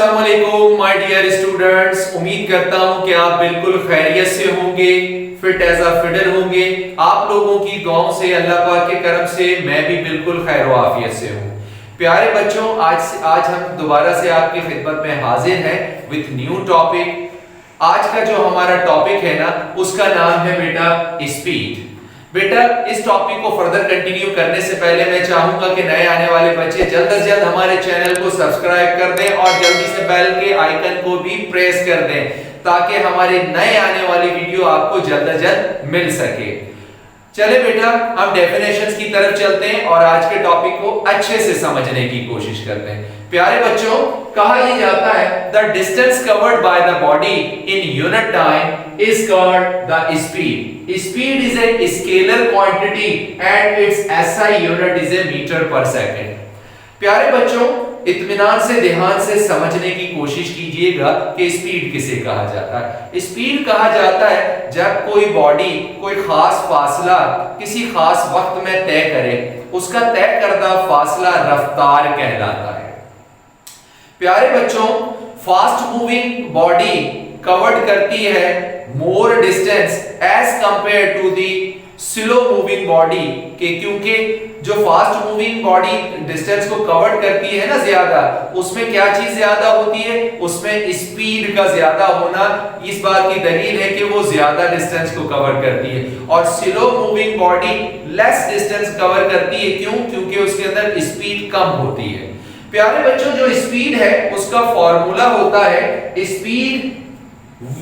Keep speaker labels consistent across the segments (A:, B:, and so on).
A: अस्सलाम वालेकुम my dear students. उम्मीद करता हूं कि आप बिल्कुल खैरियत से होंगे, फिट एज अ फिडर होंगे। आप लोगों की दुआओं से, अल्लाह पाक के करम से मैं भी बिल्कुल खैर व आफियत से हूं। प्यारे बच्चों, आज हम दोबारा से आपकी खिदमत में हाजिर हैं विद न्यू टॉपिक। आज का जो हमारा टॉपिक है ना, उसका नाम है बेटा स्पीड। बेटा, इस टॉपिक को फर्दर कंटिन्यू करने से पहले मैं चाहूंगा कि नए आने वाले बच्चे जल्द से जल्द हमारे चैनल को सब्सक्राइब कर दें और जल्दी से बेल के आइकन को भी प्रेस कर दें ताकि हमारे नए आने वाली वीडियो आपको जल्द से जल्द मिल सके। चले बेटा, हम डेफिनेशंस की तरफ चलते हैं और आज के टॉपिक को अच्छे से समझने की कोशिश करते हैं। प्यारे बच्चों, कहा यह जाता है the distance covered by the body in unit time is called the speed. Speed is a scalar quantity and its SI unit is a metre per second. प्यारे बच्चों, इत्मीनान से, ध्यान से समझने की कोशिश कीजिएगा कि स्पीड किसे कहा जाता है। स्पीड कहा जाता है जब कोई बॉडी कोई खास फासला किसी खास वक्त में तय करे, उसका तय करदा फासला रफ्तार कहलाता है। प्यारे बच्चों, फास्ट मूविंग बॉडी कवर्ड करती है more distance as compare to the slow moving body के, क्योंकि जो फास्ट मूविंग बॉडी डिस्टेंस को कवर करती है ना ज्यादा, उसमें क्या चीज ज्यादा होती है? उसमें स्पीड का ज्यादा होना इस बात की दलील है कि वो ज्यादा डिस्टेंस को कवर करती है। और slow moving body less distance cover करती है। क्यों? क्योंकि उसके अंदर स्पीड कम होती है। प्यारे बच्चों, जो स्पीड है उसका फॉर्मूला होता है, स्पीड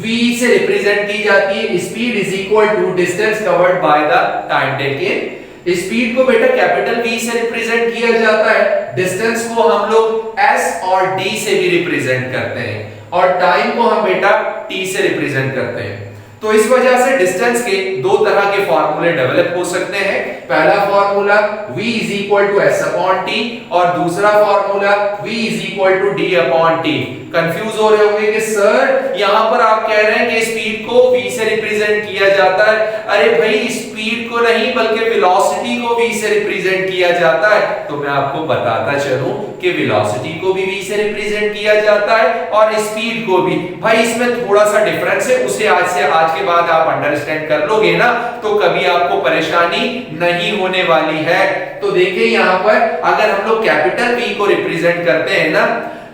A: v से रिप्रेजेंट की जाती है। Speed is equal to distance covered by the time taken. Speed को बेटा कैपिटल V से रिप्रेजेंट किया जाता है, डिस्टेंस को हम लोग s और d से भी रिप्रेजेंट करते हैं और टाइम को हम बेटा t से रिप्रेजेंट करते हैं। तो इस वजह से डिस्टेंस के दो तरह के फार्मूले डेवलप हो सकते हैं। पहला formula v is equal to s upon t और दूसरा formula v is equal to d upon t। Confuse हो रहे होंगे कि सर यहां पर आप कह रहे हैं कि स्पीड को v से रिप्रेजेंट किया जाता है। अरे भाई, स्पीड को नहीं बल्कि वेलोसिटी को v से रिप्रेजेंट किया जाता है। तो मैं आपको बताता चलूं कि वेलोसिटी को भी v से रिप्रेजेंट किया जाता है और स्पीड को भी। भाई, इसमें थोड़ा सा डिफरेंस है, उसे आज के बाद आप अंडरस्टैंड कर लोगे ना तो कभी आपको परेशानी नहीं होने वाली है। तो देखिए, यहां पर अगर हम लोग कैपिटल V को रिप्रेजेंट करते हैं ना,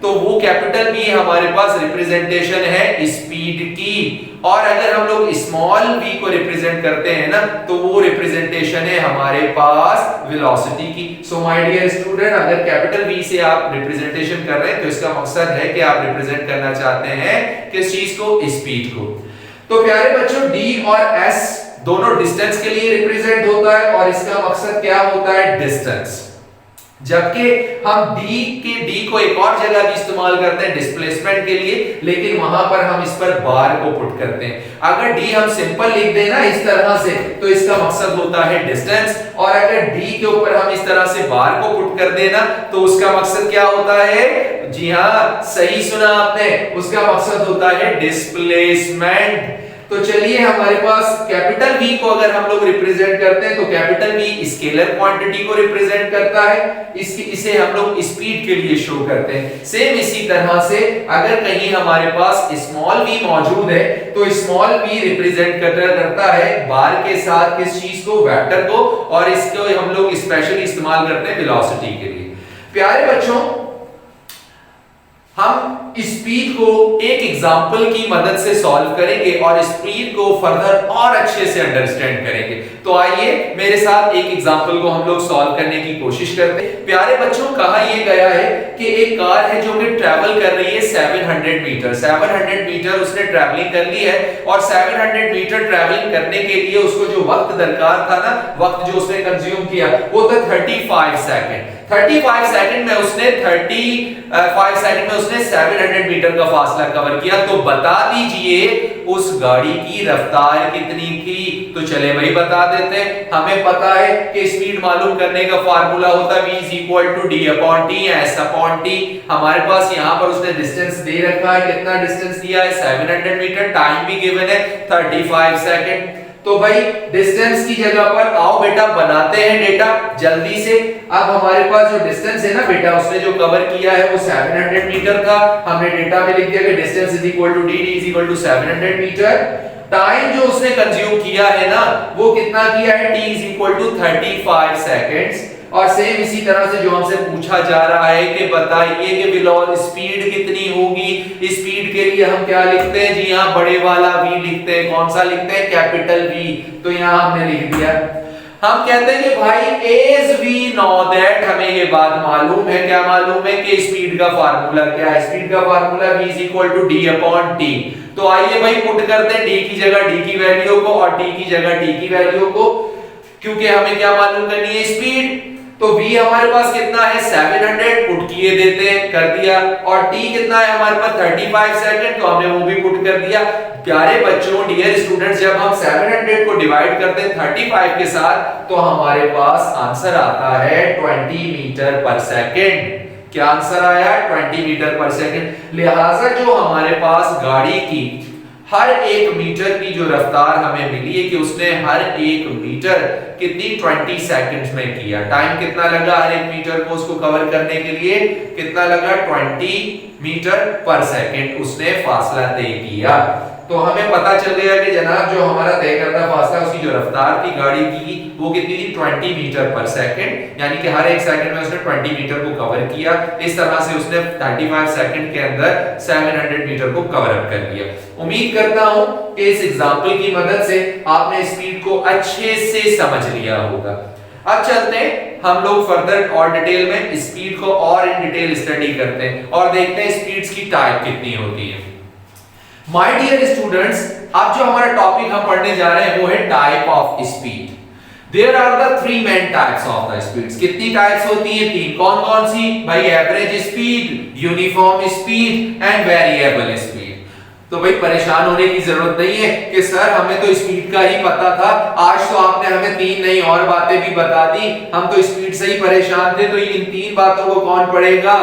A: तो वो कैपिटल V हमारे पास रिप्रेजेंटेशन है स्पीड की, और अगर हम लोग स्मॉल v को रिप्रेजेंट करते हैं ना तो वो रिप्रेजेंटेशन है हमारे पास वेलोसिटी की। सो माय डियर स्टूडेंट, अगर कैपिटल V से आप रिप्रेजेंटेशन कर रहे हैं तो इसका मकसद है कि आप रिप्रेजेंट करना चाहते हैं किस चीज को? स्पीड को। तो प्यारे बच्चों, d और s दोनों डिस्टेंस के लिए रिप्रेजेंट होता है और इसका मकसद क्या होता है? डिस्टेंस। जबकि हम d को एक और जगह भी इस्तेमाल करते हैं डिस्प्लेसमेंट के लिए, लेकिन वहां पर हम इस पर बार को पुट करते हैं। अगर d हम सिंपल लिख दें ना इस तरह से तो इसका मकसद होता है डिस्टेंस, और अगर d के ऊपर हम इस तरह से बार को पुट कर देना तो उसका मकसद क्या होता है? जी हां, सही सुना आपने, उसका मकसद होता है डिस्प्लेसमेंट। तो चलिए, हमारे पास कैपिटल V को अगर हम लोग रिप्रेजेंट करते हैं तो कैपिटल V स्केलर क्वांटिटी को रिप्रेजेंट करता है, इसे हम लोग स्पीड के लिए शो करते हैं। सेम इसी तरह से अगर कहीं हमारे पास स्मॉल v मौजूद है तो स्मॉल v रिप्रेजेंट करता है बार के साथ किस चीज को? वेक्टर को, और इसको हम लोग स्पेशली इस्तेमाल करते हैं वेलोसिटी के लिए। प्यारे बच्चों, हम स्पीड को एक एग्जांपल की मदद से सॉल्व करेंगे और स्पीड को फर्दर और अच्छे से अंडरस्टैंड करेंगे। तो आइए मेरे साथ एक एग्जांपल को हम लोग सॉल्व करने की कोशिश करते हैं। प्यारे बच्चों, कहा यह गया है कि एक कार है जो कि ट्रैवल कर रही है 700 मीटर। 700 मीटर उसने ट्रैवलिंग कर ली है और 700 मीटर ट्रैवलिंग करने के लिए उसको जो वक्त दरकार था ना, वक्त जो उसने कंज्यूम किया वो था 35 सेकंड। 35 सेकंड में उसने 700 मीटर का फासला कवर किया। तो बता दीजिए उस गाड़ी की रफ्तार कितनी थी? तो चले भाई बता देते हैं। हमें पता है कि स्पीड मालूम करने का फार्मूला होता है v is equal to d upon t s upon t। हमारे पास यहाँ पर उसने डिस्टेंस दे रखा है, कितना डिस्टेंस दिया है? 700 मीटर। टाइम भी गिवन है 35 सेकंड। तो भाई डिस्टेंस की जगह पर आओ बेटा बनाते हैं डेटा जल्दी से। अब हमारे पास जो डिस्टेंस है ना बेटा, उसने जो कवर किया है वो 700 मीटर था। हमने डेटा में लिख दिया कि distance is equal to D, D is equal to 700 metre. Time जो उसने कंज्यूम किया है ना वो कितना किया है, t is equal to 35 seconds. और सेम इसी तरह से जो हमसे पूछा जा रहा है कि बताइए कि वेलोसिटी स्पीड कितनी होगी। स्पीड के लिए हम क्या लिखते हैं जी, यहाँ बड़े वाला v लिखते हैं। कौन सा लिखते हैं, कैपिटल V। तो यहाँ हमने लिख दिया। हम कहते हैं कि भाई एज वी नो दैट, हमें ये बात मालूम है, क्या मालूम है कि स्पीड का फार्मूला क्या है। स्पीड का formula v is equal to d upon t। तो आइए भाई पुट करते हैं d की जगह d की वैल्यू को और t की जगह t की वैल्यू को, क्योंकि हमें क्या मालूम करनी है, स्पीड। तो v हमारे पास कितना है 700, पुट किए देते हैं, कर दिया। और t कितना है हमारे पास 35 सेकंड, तो हमने वो भी पुट कर दिया। प्यारे बच्चों, डियर स्टूडेंट्स, जब हम 700 को डिवाइड करते हैं 35 के साथ तो हमारे पास आंसर आता है 20 मीटर पर सेकंड। क्या आंसर आया, 20 मीटर पर सेकंड। लिहाजा जो हमारे पास गाड़ी की हर एक मीटर की जो रफ्तार हमें मिली है कि उसने हर एक मीटर कितनी 20 सेकंड्स में किया। टाइम कितना लगा हर एक मीटर को उसको कवर करने के लिए, कितना लगा 20 मीटर पर सेकंड उसने फासला तय किया। तो हमें पता चल गया कि जनाब जो हमारा तय करता फासला, उसकी जो रफ्तार थी गाड़ी की वो कितनी थी 20 मीटर पर सेकंड, यानी कि हर एक सेकंड में उसने 20 मीटर को कवर किया। इस तरह से उसने 35 सेकंड के अंदर 700 मीटर को कवर अप कर लिया। उम्मीद करता हूं कि इस एग्जांपल की मदद से आपने स्पीड को अच्छे से समझ लिया होगा। अब चलते हैं हम लोग फर्दर और डिटेल में स्पीड को और इन डिटेल स्टडी करते हैं और देखते हैं स्पीड्स की टाइप कितनी होती है। माय डियर स्टूडेंट्स, अब जो हमारा टॉपिक हम पढ़ने जा रहे हैं वो है type of speed. There are the three main types of the speeds. कितनी टाइप्स होती है, तीन। कौन कौन सी भाई, average speed, uniform speed and variable speed. तो भाई परेशान होने की जरूरत नहीं है कि सर हमें तो स्पीड का ही पता था, आज तो आपने हमें तीन नई और बातें भी बता दी, हम तो स्पीड से ही परेशान थे, तो इन तीन बातों को कौन पढ़ेगा।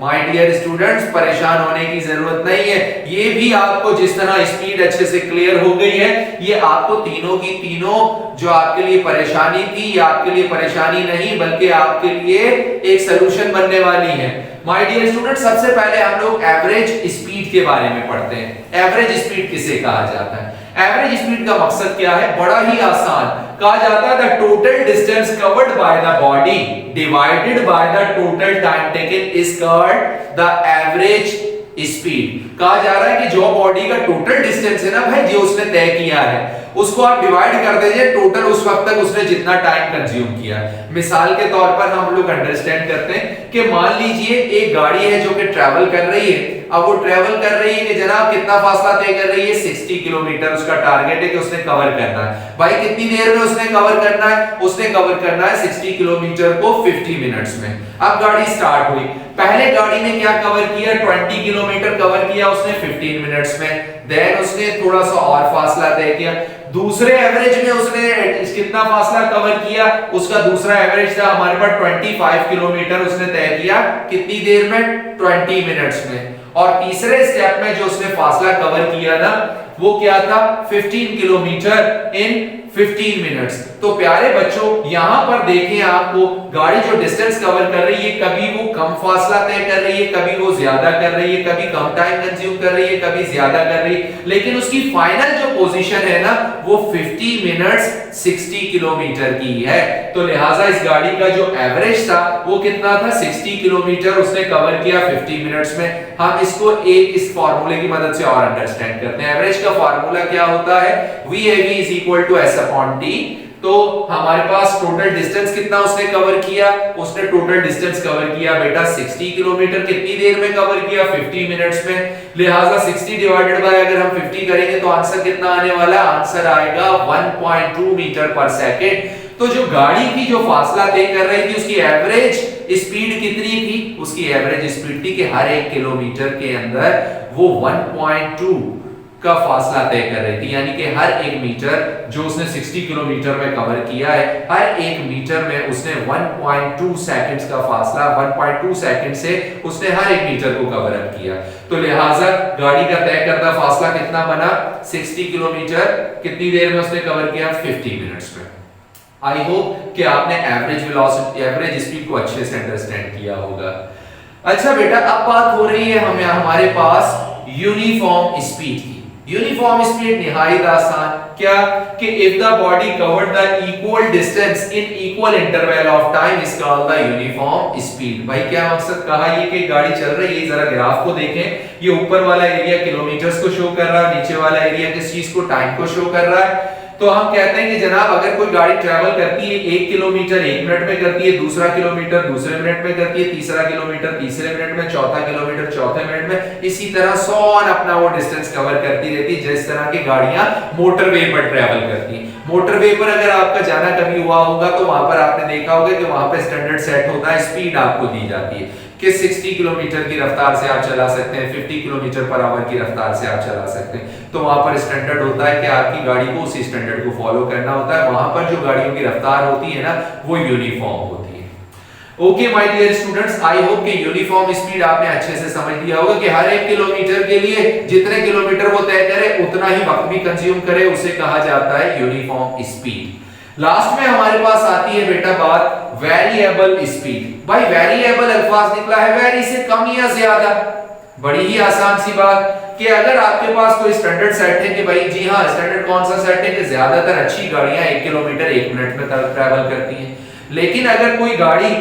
A: माय डियर स्टूडेंट्स, परेशान होने की जरूरत नहीं है। ये भी आपको जिस तरह स्पीड अच्छे से क्लियर हो गई है, ये आपको तीनों की तीनों जो आपके लिए परेशानी थी, ये आपके लिए परेशानी नहीं बल्कि आपके लिए एक सलूशन बनने वाली है। माय डियर स्टूडेंट, सबसे पहले हम लोग एवरेज स्पीड के बारे में पढ़ते हैं। एवरेज स्पीड किसे कहा जाता है? एवरेज स्पीड का मकसद क्या है, बड़ा ही आसान। कहा जाता है the total distance covered by the body divided by the total time taken is called the average speed. कहा जा रहा है कि जो बॉडी का टोटल डिस्टेंस है ना भाई, जो उसने तय किया है, उसको आप डिवाइड कर दीजिए टोटल उस वक्त तक उसने जितना टाइम कंज्यूम किया। मिसाल के तौर पर हम लोग अंडरस्टैंड करते हैं कि मान लीजिए एक गाड़ी है जो कि ट्रैवल कर रही है। अब वो ट्रैवल कर रही है कि जनाब कितना फासला तय कर रही है, 60 किलोमीटर उसका टारगेट है कि उसने कवर करना है। भाई कितनी देर में उसने कवर करना है, उसने कवर करना है 60 किलोमीटर को 50 मिनट्स में। अब गाड़ी स्टार्ट हुई, पहले गाड़ी ने क्या कवर किया, 20 किलोमीटर कवर किया उसने 15 मिनट्स में। देन उसने थोड़ा सा और फासला तय किया, दूसरे एवरेज में उसने कितना फासला कवर किया, उसका दूसरा एवरेज था हमारे पास 25 किलोमीटर, उसने तय किया कितनी देर में, 20 मिनट्स में। और तीसरे स्टेप में जो उसने फासला कवर किया ना वो क्या था, 15 किलोमीटर इन 15 मिनट्स। तो प्यारे बच्चों यहां पर देखें, आपको गाड़ी जो डिस्टेंस कवर कर रही है, कभी वो कम फासला तय कर रही है, कभी वो ज्यादा कर रही है, कभी कम टाइम कंज्यूम कर रही है, कभी ज्यादा कर रही है, लेकिन उसकी फाइनल जो पोजीशन है ना वो 50 मिनट्स 60 किलोमीटर की है। तो लिहाजा इस गाड़ी का जो एवरेज था वो कितना था, 60 किलोमीटर उसने कवर किया 50 मिनट्स में। हम इसको एक इस फार्मूले की मदद से और अंडरस्टैंड करते हैं। एवरेज का फार्मूला क्या होता है, VAV is equal to S upon T। तो हमारे पास टोटल डिस्टेंस कितना उसने कवर किया, उसने टोटल डिस्टेंस कवर किया बेटा 60 किलोमीटर, कितनी देर में कवर किया, 50 मिनट्स में। लिहाजा 60 डिवाइडेड बाय अगर हम 50 करेंगे तो आंसर कितना आने वाला, आंसर आएगा 1.2 मीटर पर सेकंड। तो जो गाड़ी की जो फासला तय कर रही थी उसकी एवरेज स्पीड कितनी थी, उसकी एवरेज स्पीड थी कि हर एक किलोमीटर के अंदर वो 1.2 का फासला तय कर रही थी, यानी कि हर एक मीटर जो उसने 60 किलोमीटर में कवर किया है, हर एक मीटर में उसने 1.2 सेकंड्स का फासला 1.2 सेकंड से उसने हर एक मीटर को कवर अप किया। तो लिहाजा गाड़ी का तय करदा फासला कितना बना, 60 किलोमीटर कितनी देर में उसने कवर किया, 50 मिनट्स में। आई होप कि आपने एवरेज वेलोसिटी, एवरेज स्पीड को अच्छे से अंडरस्टैंड किया होगा। अच्छा बेटा, अब बात हो रही है हमारे पास यूनिफॉर्म स्पीड की। यूनिफॉर्म स्पीड निहायत आसान, क्या कि if the body covered the equal distance in equal interval of time is called the uniform speed. भाई क्या मकसद कहा, ये कि गाड़ी चल रही है, जरा ग्राफ को देखें, ये ऊपर वाला एरिया किलोमीटर्स को शो कर रहा है, नीचे वाला एरिया किस चीज को, टाइम को शो कर रहा है। तो हम कहते हैं कि जनाब अगर कोई गाड़ी ट्रैवल करती है 1 किलोमीटर 1 मिनट में करती है, दूसरा किलोमीटर दूसरे मिनट में करती है, तीसरा किलोमीटर तीसरे मिनट में, चौथा किलोमीटर चौथे मिनट में, इसी तरह सॉन अपना वो डिस्टेंस कवर करती रहती है जिस तरह की गाड़ियां मोटरवे पर ट्रैवल करती हैं। मोटरवे पर अगर आपका जाना कभी हुआ होगा तो वहां पर आपने देखा होगा कि वहां पर स्टैंडर्ड सेट होता है, स्पीड आपको दी जाती है कि 60 किलोमीटर की रफ्तार से आप चला सकते हैं, 50 किलोमीटर पर आवर की रफ्तार से आप चला सकते हैं। तो वहां पर स्टैंडर्ड होता है कि आपकी गाड़ी को उसी स्टैंडर्ड को फॉलो करना होता है। वहां पर जो गाड़ियों की रफ्तार होती है ना, वो यूनिफॉर्म होती है। Okay my dear students, I hope कि यूनिफॉर्म स्पीड आपने अच्छे से समझ लिया होगा कि हर एक किलोमीटर के लिए जितने किलोमीटर वो तय करे उतना ही वक्त भी कंज्यूम करे, उसे कहा जाता है यूनिफॉर्म स्पीड। लास्ट में हमारे पास आती है बेटा बात वेरिएबल स्पीड। भाई वेरिएबल अल्फाज निकला है वेरी से कम या ज्यादा, बड़ी ही आसान सी बात कि अगर आपके पास कोई स्टैंडर्ड सेट है कि भाई जी हाँ स्टैंडर्ड कौन सा सेट है कि ज्यादातर अच्छी गाड़ियां 1 किलोमीटर 1 मिनट में ट्रैवल करती हैं, लेकिन अगर कोई गाड़ी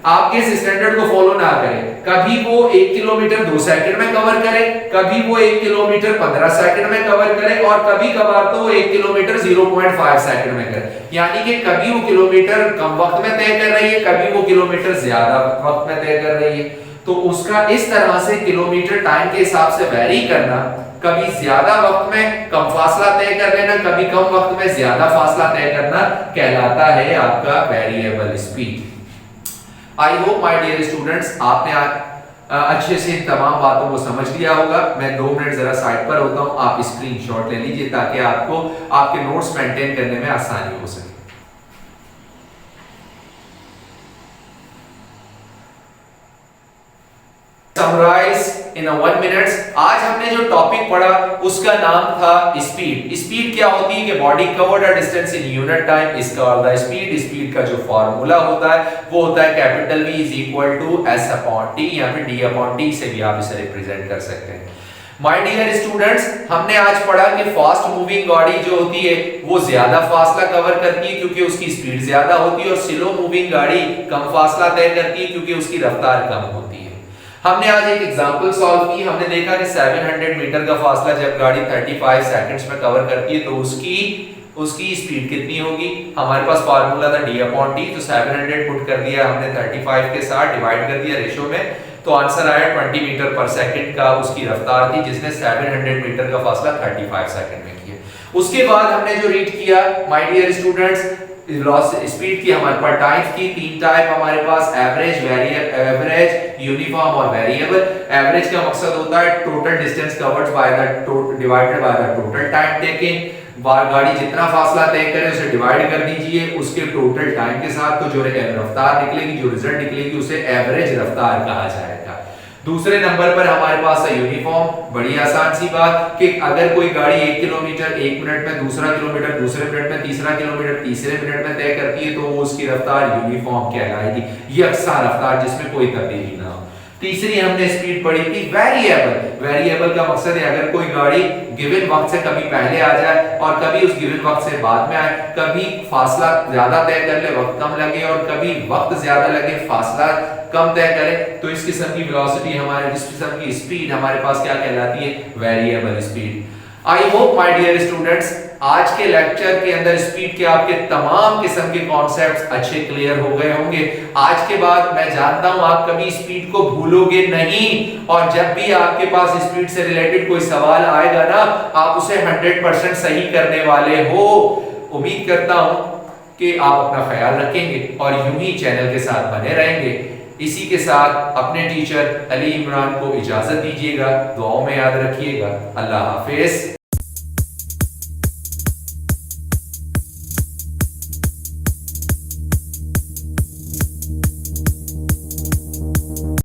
A: आपके इस स्टैंडर्ड को फॉलो ना करे, कभी वो 1 किलोमीटर 2 सेकंड में कवर करे, कभी वो 1 किलोमीटर 15 सेकंड में कवर करे, और कभी कभार तो वो 1 किलोमीटर 0.5 सेकंड में करे, यानी कि कभी वो किलोमीटर कम वक्त में तय कर रही है, कभी वो किलोमीटर ज्यादा वक्त में तय कर रही है। तो उसका इस तरह से किलोमीटर टाइम के हिसाब से वेरी करना, कभी ज्यादा वक्त में कम फासला तय कर लेना, कभी कम वक्त में ज्यादा फासला तय करना कहलाता है आपका variable speed. I hope my dear students आपने अच्छे से इन तमाम बातों को समझ लिया होगा। मैं 2 मिनट जरा साइड पर होता हूं, आप स्क्रीनशॉट ले लीजिए ताकि आपको आपके नोट्स मेंटेन करने में आसानी हो सके। समराइज इन 1 मिनट। आज हमने जो टॉपिक पढ़ा उसका नाम था स्पीड। स्पीड क्या होती है कि body covered a distance in unit time is called the speed. Speed का जो फार्मूला होता है वो होता है capital V is equal to S upon T या फिर D अपॉन T से भी आप इसे रिप्रेजेंट कर सकते हैं। माय डियर स्टूडेंट्स, हमने आज पढ़ा कि फास्ट मूविंग गाड़ी जो होती है वो ज्यादा फासला कवर करती है क्योंकि उसकी स्पीड ज्यादा होती है, और स्लो मूविंग गाड़ी कम फासला तय करती है क्योंकि उसकी रफ्तार कम होती है। हमने आज एक एग्जांपल सॉल्व की, हमने देखा कि 700 मीटर का फासला जब गाड़ी 35 सेकंड्स में कवर करती है तो उसकी स्पीड कितनी होगी। हमारे पास फार्मूला था D अपॉन T, तो 700 पुट कर दिया हमने 35 के साथ, डिवाइड कर दिया रेशो में, तो आंसर आया 20 मीटर पर सेकंड का उसकी रफ्तार थी जिसने 700 मीटर का फासला 35 सेकंड में किया। उसके बाद हमने जो रीड किया माय डियर स्टूडेंट्स, स्पीड की हमारे पास टाइप्स की 3 टाइप हमारे पास, एवरेज, एवरेज, यूनिफॉर्म और वेरिएबल। एवरेज का मकसद होता है total distance covered by the divided by the total time taken. गाड़ी जितना फासला तय करे उसे डिवाइड कर दीजिए उसके टोटल टाइम के साथ, तो जो रफ्तार निकलेगी, जो रिजल्ट निकलेगी उसे एवरेज रफ्तार कहा जाएगा। दूसरे नंबर पर हमारे पास है यूनिफॉर्म। बड़ी आसान सी बात कि अगर कोई गाड़ी 1 किलोमीटर 1 मिनट में, दूसरा किलोमीटर दूसरे मिनट में, तीसरा किलोमीटर तीसरे मिनट में तय करती है तो वो उसकी रफ्तार यूनिफॉर्म कहलाएगी, यकसा रफ्तार जिसमें कोई तब्दीली ना हो। तीसरी हमने स्पीड पढ़ी थी वेरिएबल। वेरिएबल का मकसद है अगर कोई गाड़ी गिवन वक्त से कभी पहले आ जाए और कभी उस गिवन वक्त से बाद में आए, कभी फासला ज्यादा तय कर ले वक्त कम लगे और कभी वक्त ज्यादा लगे फासला कम तय करे, तो इस किस्म की वेलोसिटी हमारे, इस किस्म की स्पीड हमारे पास क्या कहलाती है, variable speed. I hope my dear students आज के लेक्चर के अंदर स्पीड के आपके तमाम किस्म के कॉन्सेप्ट्स अच्छे क्लियर हो गए होंगे। आज के बाद मैं जानता हूं आप कभी स्पीड को भूलोगे नहीं, और जब भी आपके पास स्पीड से रिलेटेड कोई सवाल आएगा ना, आप उसे 100% सही करने वाले हो। उम्मीद करता हूं कि आप अपना ख्याल रखेंगे और यूं ही चैनल के साथ बने रहेंगे। इसी के साथ अपने टीचर अली इमरान को इजाजत दीजिएगा, दुआओं में याद रखिएगा। अल्लाह हाफिज।